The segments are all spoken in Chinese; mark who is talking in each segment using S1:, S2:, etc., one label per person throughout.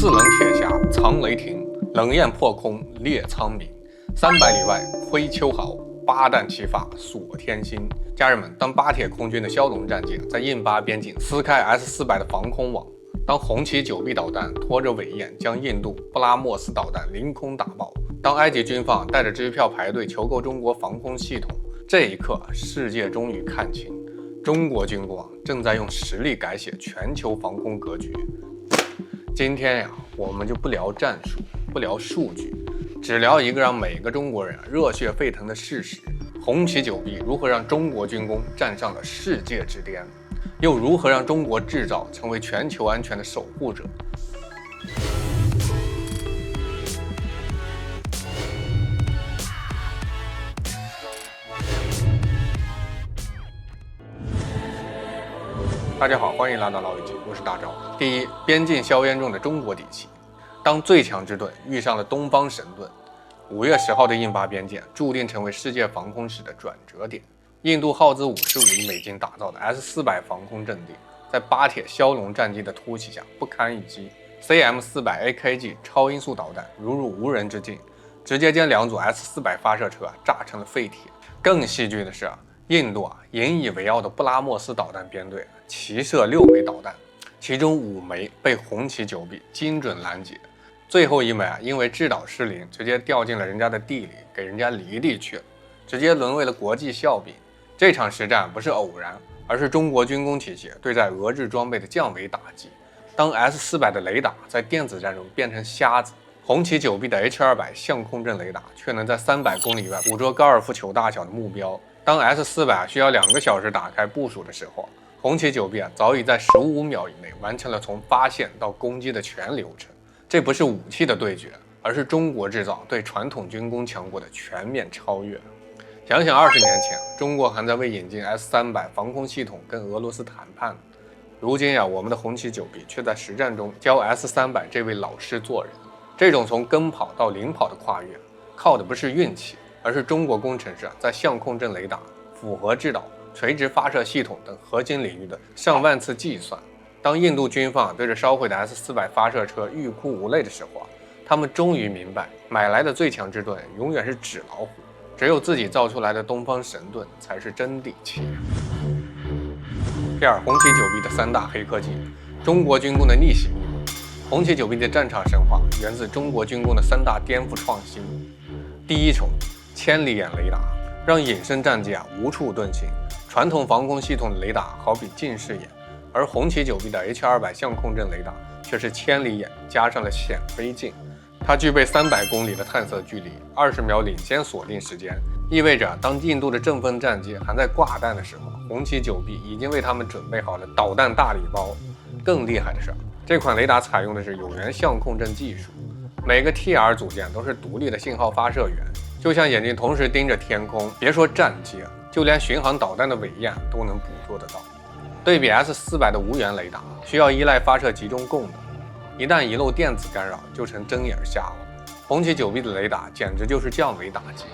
S1: 四棱铁匣藏雷霆，冷焰破空裂苍冥。300里外窥秋毫，八弹齐发锁天心。家人们，当巴铁空军的枭龙战舰在印巴边境撕开 S-400的防空网，当红旗9B 导弹拖着尾焰将印度布拉莫斯导弹凌空打爆，当埃及军方带着支票排队求购中国防空系统，这一刻世界终于看清，中国军工正在用实力改写全球防空格局。今天呀，我们就不聊战术，不聊数据，只聊一个让每个中国人热血沸腾的事实：红旗9B如何让中国军工站上了世界之巅，又如何让中国制造成为全球安全的守护者。大家好，欢迎来到老友记，我是大钊。第一，边境硝烟中的中国底气。当最强之盾遇上了东方神盾，5月10号的印巴边界注定成为世界防空史的转折点。印度耗资55亿美金打造的 S-400防空阵地，在巴铁枭龙战机的突袭下不堪一击。CM-400 AKG 超音速导弹如入无人之境，直接将2组 S-400发射车炸成了废铁。更戏剧的是印度引以为傲的布拉莫斯导弹编队齐射6枚导弹，其中5枚被红旗9B精准拦截，最后1枚因为制导失灵，直接掉进了人家的地里，给人家离地去了，直接沦为了国际笑柄。这场实战不是偶然，而是中国军工体系对在俄制装备的降维打击。当 S-400的雷达在电子战中变成瞎子，红旗9B的 H-200相空阵雷达却能在300公里外捕捉高尔夫球大小的目标。当 S-400需要2个小时打开部署的时候，红旗9B早已在15秒以内完成了从发现到攻击的全流程。这不是武器的对决，而是中国制造对传统军工强国的全面超越。想想20年前，中国还在为引进 S-300防空系统跟俄罗斯谈判，如今我们的红旗9B却在实战中教 S-300这位老师做人。这种从跟跑到领跑的跨越，靠的不是运气，而是中国工程师在相空阵雷达、复合制导、垂直发射系统等核心领域的上万次计算。当印度军方对着烧毁的 S-400发射车欲哭无泪的时候他们终于明白，买来的最强之盾永远是纸老虎，只有自己造出来的东方神盾才是真底气。第二，红旗9B的3大黑科技，中国军工的逆袭密码。红旗9B的战场神话源自中国军工的3大颠覆创新。第一重，千里眼雷达，让隐身战机无处遁形。传统防空系统的雷达好比近视眼，而红旗9B的 H-200相空阵雷达却是千里眼加上了显微镜。它具备300公里的探测距离，20秒领先锁定时间，意味着当印度的阵风战机还在挂弹的时候，红旗9B已经为他们准备好了导弹大礼包。更厉害的是，这款雷达采用的是有源相空阵技术，每个 TR 组件都是独立的信号发射源，就像眼睛同时盯着天空，别说战机就连巡航导弹的尾焰都能捕捉得到。对比 S-400的无源雷达，需要依赖发射集中供能，一旦遗漏电子干扰，就成睁眼瞎了。红旗9B的雷达简直就是降维打击。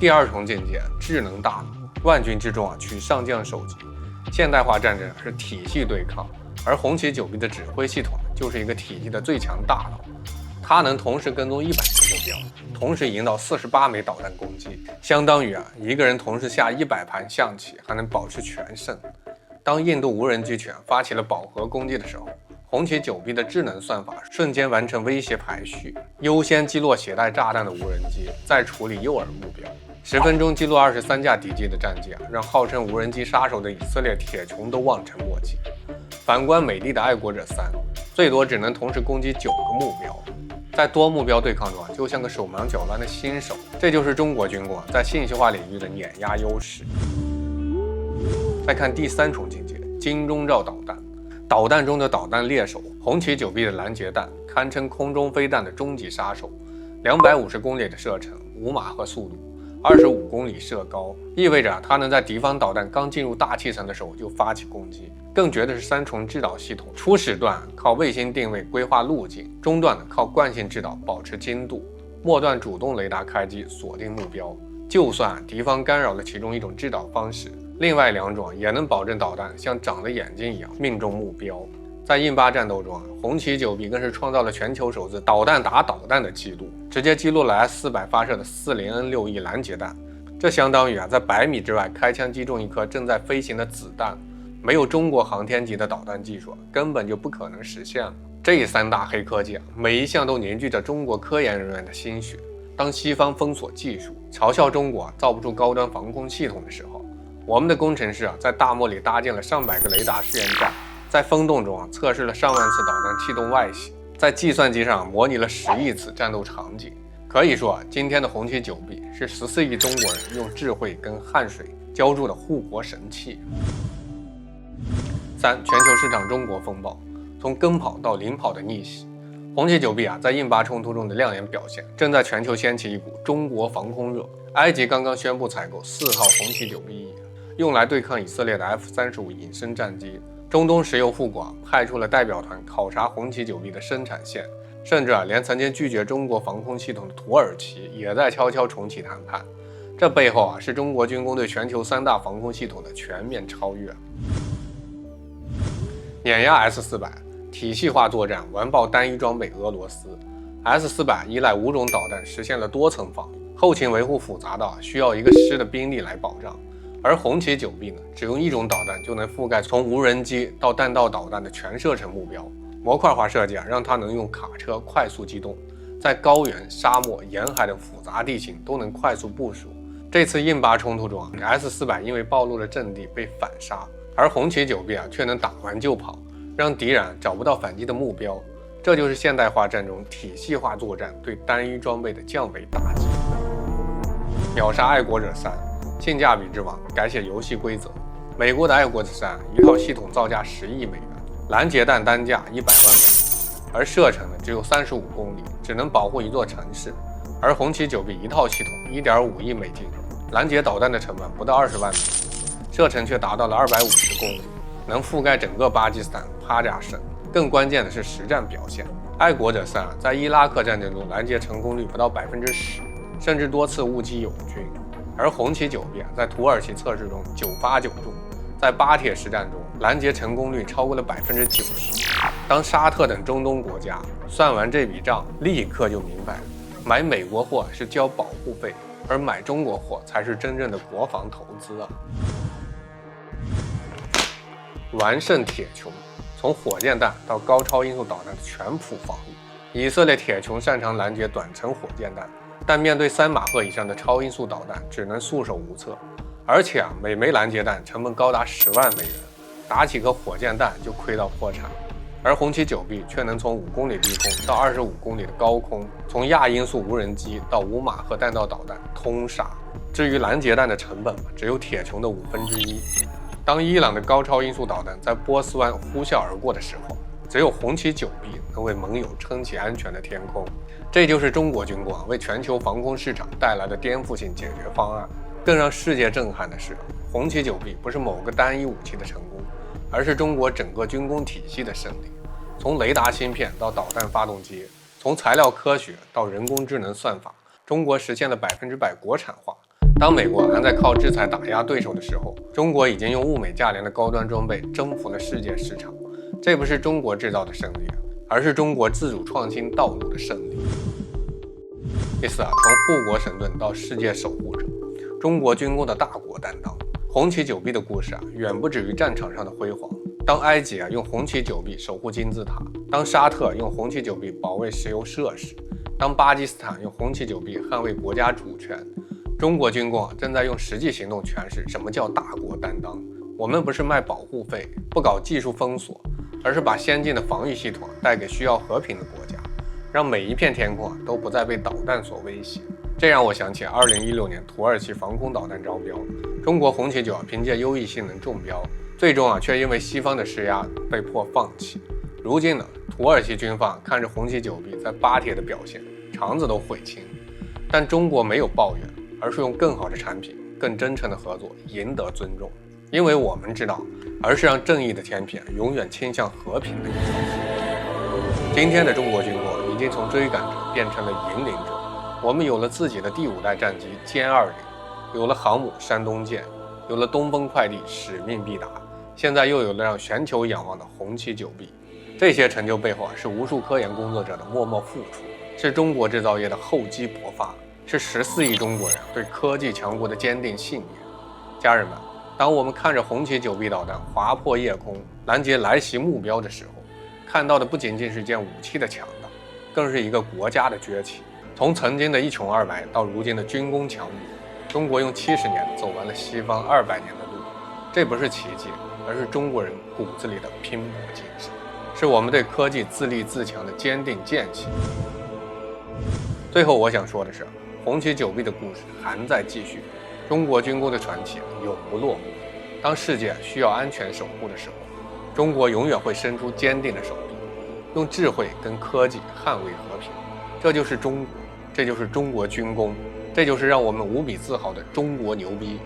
S1: 第二重境界，智能大脑。万军之中取上将首级，现代化战争是体系对抗，而红旗9B的指挥系统就是一个体系的最强大脑。它能同时跟踪100个目标，同时引导48枚导弹攻击，相当于一个人同时下100盘象棋，还能保持全胜。当印度无人机群发起了饱和攻击的时候，红旗9B的智能算法瞬间完成威胁排序，优先击落携带炸弹的无人机，再处理诱饵目标。10分钟击落23架敌机的战机让号称无人机杀手的以色列铁穹都望尘莫及。反观美帝的爱国者3，最多只能同时攻击9个目标，在多目标对抗中就像个手忙脚乱的新手。这就是中国军工在信息化领域的碾压优势。再看第3重境界，金钟罩导弹。导弹中的导弹猎手，红旗9B的拦截弹堪称空中飞弹的终极杀手。250公里的射程，5马赫速度，25公里射高，意味着它能在敌方导弹刚进入大气层的时候就发起攻击。更绝的是3重制导系统，初始段靠卫星定位规划路径，中段靠惯性制导保持精度，末段主动雷达开机锁定目标。就算敌方干扰了其中一种制导方式，另外2种也能保证导弹像长了眼睛一样命中目标。在印巴战斗中红旗九 B 更是创造了全球首次导弹打导弹的记录，直接击落了 S-400 发射的 40N6E 拦截弹，这相当于在100米之外开枪击中一颗正在飞行的子弹。没有中国航天级的导弹技术，根本就不可能实现了。这3大黑科技每一项都凝聚着中国科研人员的心血。当西方封锁技术，嘲笑中国造不出高端防空系统的时候，我们的工程师在大漠里搭建了上百个雷达试验站，在风洞中测试了上万次导弹气动外形，在计算机上模拟了10亿次战斗场景。可以说，今天的红旗九 B 是14亿中国人用智慧跟汗水浇筑的护国神器。3. 全球市场中国风暴，从跟跑到领跑的逆袭。红旗九 B 在印巴冲突中的亮眼表现，正在全球掀起一股中国防空热。埃及刚刚宣布采购4号红旗九 B， 用来对抗以色列的 F-35隐身战机。中东石油富国派出了代表团考察红旗九 B 的生产线，甚至连曾经拒绝中国防空系统的土耳其也在悄悄重启谈判。这背后是中国军工对全球3大防空系统的全面超越。碾压 S-400， 体系化作战完爆单一装备俄罗斯。S-400 依赖5种导弹实现了多层防御，后勤维护复杂到需要一个师的兵力来保障。而红旗九 B 只用1种导弹就能覆盖从无人机到弹道导弹的全射程目标。模块化设计让它能用卡车快速机动，在高原、沙漠、沿海的复杂地形都能快速部署。这次印巴冲突中，S-400因为暴露了阵地被反杀，而红旗九 B 却能打完就跑，让敌人找不到反击的目标。这就是现代化战中体系化作战对单一装备的降维打击。秒杀爱国者3，性价比之王，改写游戏规则。美国的爱国者3一套系统造价10亿美元，拦截弹单价100万美元，而射程只有35公里，只能保护一座城市。而红旗九 B 一套系统1.5亿美金，拦截导弹的成本不到20万美元，射程却达到了250公里，能覆盖整个巴基斯坦帕加省。更关键的是实战表现，爱国者3在伊拉克战争中拦截成功率不到10%，甚至多次误击友军。而红旗九 B 在土耳其测试中9发9中，在巴铁实战中拦截成功率超过了90%。当沙特等中东国家算完这笔账，立刻就明白了，买美国货是交保护费，而买中国货才是真正的国防投资啊！完胜铁穹，从火箭弹到高超音速导弹的全谱防御。以色列铁穹擅长拦截短程火箭弹，但面对3马赫以上的超音速导弹，只能束手无策。而且每枚拦截弹成本高达10万美元，打几颗火箭弹就亏到破产。而红旗九 B 却能从5公里低空到25公里的高空，从亚音速无人机到5马赫弹道导弹通杀。至于拦截弹的成本只有铁穹的1/5。当伊朗的高超音速导弹在波斯湾呼啸而过的时候，只有红旗九 B 能为盟友撑起安全的天空。这就是中国军工为全球防空市场带来的颠覆性解决方案。更让世界震撼的是，红旗九 B 不是某个单一武器的成功，而是中国整个军工体系的胜利。从雷达芯片到导弹发动机，从材料科学到人工智能算法，中国实现了100%国产化。当美国还在靠制裁打压对手的时候，中国已经用物美价廉的高端装备征服了世界市场。这不是中国制造的胜利，而是中国自主创新道路的胜利。第4，从护国神盾到世界守护者，中国军工的大国担当。红旗九 B 的故事远不止于战场上的辉煌。当埃及用红旗九 B 守护金字塔，当沙特用红旗九 B 保卫石油设施，当巴基斯坦用红旗九 B 捍卫国家主权，中国军工正在用实际行动诠释什么叫大国担当。我们不是卖保护费，不搞技术封锁，而是把先进的防御系统带给需要和平的国家，让每一片天空都不再被导弹所威胁。这让我想起2016年土耳其防空导弹招标，中国红旗九凭借优异性能中标，最终却因为西方的施压被迫放弃。如今土耳其军方看着红旗九 B 在巴铁的表现，肠子都悔青。但中国没有抱怨，而是用更好的产品、更真诚的合作赢得尊重。因为我们知道，而是让正义的天平永远倾向和平的一方。今天的中国军工已经从追赶者变成了引领者。我们有了自己的第5代战机歼20，有了航母山东舰，有了东风快递使命必达，现在又有了让全球仰望的红旗九 B。这些成就背后是无数科研工作者的默默付出，是中国制造业的厚积薄发，是14亿中国人对科技强国的坚定信念。家人们，当我们看着红旗9B 导弹划破夜空，拦截来袭目标的时候，看到的不仅仅是一件武器的强大，更是一个国家的崛起。从曾经的一穷二白到如今的军工强国，中国用70年走完了西方200年的路。这不是奇迹，而是中国人骨子里的拼搏精神，是我们对科技自立自强的坚定践行。最后我想说的是，红旗9B的故事还在继续，中国军工的传奇永不落幕。当世界需要安全守护的时候，中国永远会伸出坚定的手臂，用智慧跟科技捍卫和平。这就是中国，这就是中国军工，这就是让我们无比自豪的中国牛逼。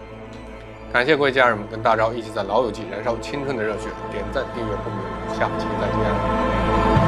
S1: 感谢各位家人们跟大钊一起在老友记燃烧青春的热血，点赞、订阅、共鸣，下期再见。